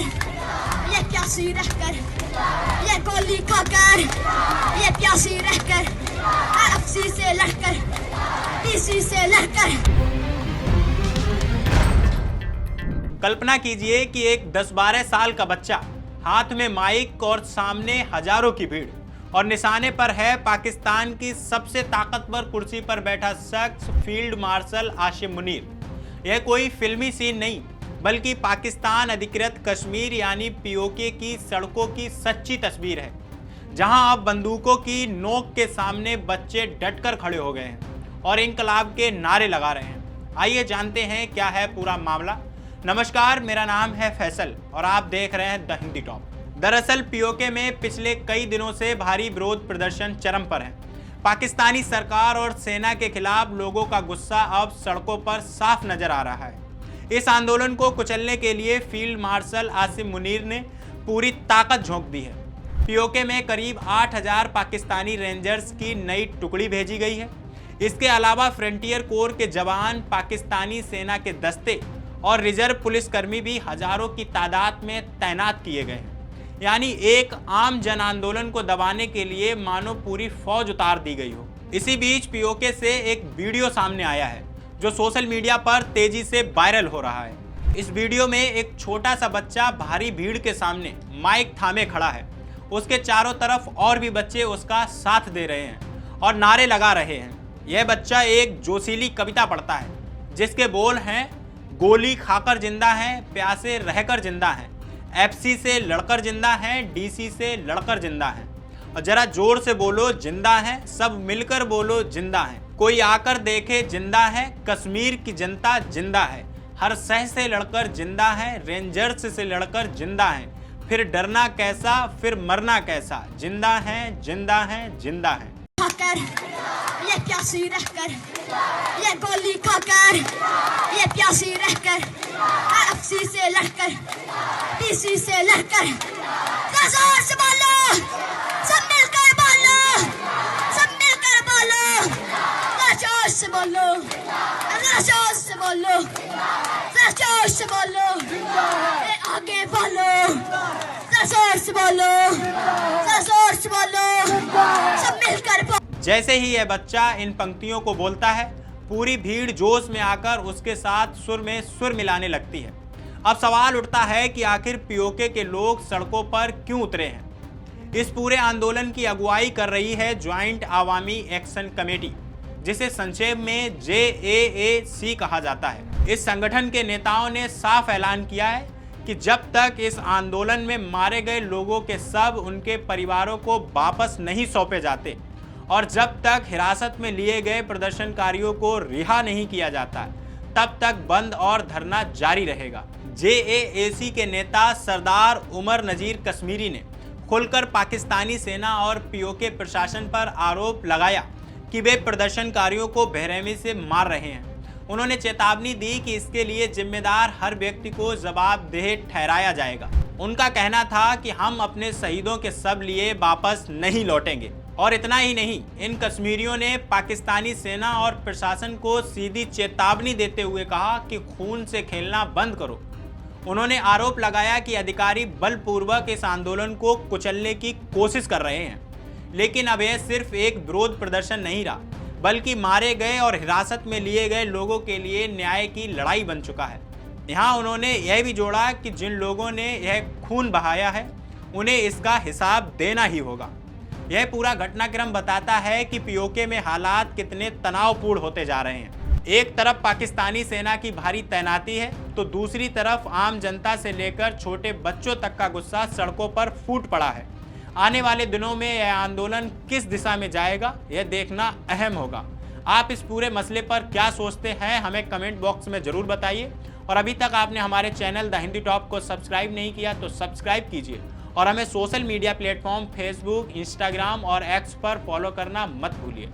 खाकर, ये प्यासी रहकर, ये गोली खाकर, ये प्यासी रहकर, एफसी से लड़कर, डीसी से लड़कर। कल्पना कीजिए कि एक 10-12 साल का बच्चा, हाथ में माइक और सामने हजारों की भीड़, और निशाने पर है पाकिस्तान की सबसे ताकतवर कुर्सी पर बैठा शख्स फील्ड मार्शल आसिम मुनीर। यह कोई फिल्मी सीन नहीं, बल्कि पाकिस्तान अधिकृत कश्मीर यानी पीओके की सड़कों की सच्ची तस्वीर है, जहां अब बंदूकों की नोक के सामने बच्चे डटकर खड़े हो गए हैं और इंकलाब के नारे लगा रहे हैं। आइए जानते हैं क्या है पूरा मामला। नमस्कार, मेरा नाम है फैसल और आप देख रहे हैं द हिंदी टॉप। दरअसल पीओके में पिछले कई दिनों से भारी विरोध प्रदर्शन चरम पर है। पाकिस्तानी सरकार और सेना के खिलाफ लोगों का गुस्सा अब सड़कों पर साफ नजर आ रहा है। इस आंदोलन को कुचलने के लिए फील्ड मार्शल आसिम मुनीर ने पूरी ताकत झोंक दी है। पीओके में करीब 8000 पाकिस्तानी रेंजर्स की नई टुकड़ी भेजी गई है। इसके अलावा फ्रंटियर कोर के जवान, पाकिस्तानी सेना के दस्ते और रिजर्व पुलिसकर्मी भी हजारों की तादाद में तैनात किए गए हैं। यानी एक आम जन आंदोलन को दबाने के लिए मानो पूरी फौज उतार दी गई हो। इसी बीच पीओके से एक वीडियो सामने आया है जो सोशल मीडिया पर तेजी से वायरल हो रहा है। इस वीडियो में एक छोटा सा बच्चा भारी भीड़ के सामने माइक थामे खड़ा है। उसके चारों तरफ और भी बच्चे उसका साथ दे रहे हैं और नारे लगा रहे हैं। यह बच्चा एक जोशीली कविता पढ़ता है जिसके बोल हैं, गोली खाकर जिंदा है, प्यासे रहकर जिंदा है, एफसी से लड़कर जिंदा है, डीसी से लड़कर जिंदा है, और जरा जोर से बोलो जिंदा है, सब मिलकर बोलो जिंदा है, कोई आकर देखे जिंदा है, कश्मीर की जनता जिंदा है, हर शह से लड़कर जिंदा है, रेंजर्स से लड़कर जिंदा है, फिर डरना कैसा, फिर मरना कैसा, जिंदा है, जिंदा है, जिंदा है। खाकर, ये प्यासी रहकर, ये गोली खाकर, ये प्यासी रहकर, एफसी से लड़कर, डीसी से लड़कर, जोर से बोलो, सब मिलकर बोलो, सब मिलकर बोलो, जोर से बोलो, जोर से बोलो, जोर से बोलो, आगे बोलो, जोर से बोलो, जोर से बोलो, सब मिलकर बोलो। जैसे ही यह बच्चा इन पंक्तियों को बोलता है, पूरी भीड़ जोश में आकर उसके साथ सुर में सुर मिलाने लगती है। अब सवाल उठता है कि आखिर पीओके के लोग सड़कों पर क्यों उतरे हैं। इस पूरे आंदोलन की अगुवाई कर रही है ज्वाइंट आवामी एक्शन कमेटी, जिसे संक्षेप में JAAC कहा जाता है। इस संगठन के नेताओं ने साफ ऐलान किया है कि जब तक इस आंदोलन में मारे गए लोगों के शव उनके परिवारों को वापस नहीं सौंपे जाते और जब तक हिरासत में लिए गए प्रदर्शनकारियों को रिहा नहीं किया जाता, तब तक बंद और धरना जारी रहेगा। JAAC के नेता सरदार उमर नजीर कश्मीरी ने खुलकर पाकिस्तानी सेना और पीओके प्रशासन पर आरोप लगाया कि वे प्रदर्शनकारियों को बेरहमी से मार रहे हैं। उन्होंने चेतावनी दी कि इसके लिए जिम्मेदार हर व्यक्ति को जवाबदेह ठहराया जाएगा। उनका कहना था कि हम अपने शहीदों के शव लिए वापस नहीं लौटेंगे। और इतना ही नहीं, इन कश्मीरियों ने पाकिस्तानी सेना और प्रशासन को सीधी चेतावनी देते हुए कहा कि खून से खेलना बंद करो। उन्होंने आरोप लगाया कि अधिकारी बलपूर्वक इस आंदोलन को कुचलने की कोशिश कर रहे हैं। लेकिन अब यह सिर्फ एक विरोध प्रदर्शन नहीं रहा, बल्कि मारे गए और हिरासत में लिए गए लोगों के लिए न्याय की लड़ाई बन चुका है। यहाँ उन्होंने यह भी जोड़ा कि जिन लोगों ने यह खून बहाया है, उन्हें इसका हिसाब देना ही होगा। यह पूरा घटनाक्रम बताता है कि पीओके में हालात कितने तनावपूर्ण होते जा रहे हैं। एक तरफ पाकिस्तानी सेना की भारी तैनाती है, तो दूसरी तरफ आम जनता से लेकर छोटे बच्चों तक का गुस्सा सड़कों पर फूट पड़ा है। आने वाले दिनों में यह आंदोलन किस दिशा में जाएगा, यह देखना अहम होगा। आप इस पूरे मसले पर क्या सोचते हैं, हमें कमेंट बॉक्स में ज़रूर बताइए। और अभी तक आपने हमारे चैनल द हिंदी टॉप को सब्सक्राइब नहीं किया तो सब्सक्राइब कीजिए और हमें social media platform Facebook, Instagram और एक्स पर फॉलो करना मत भूलिए।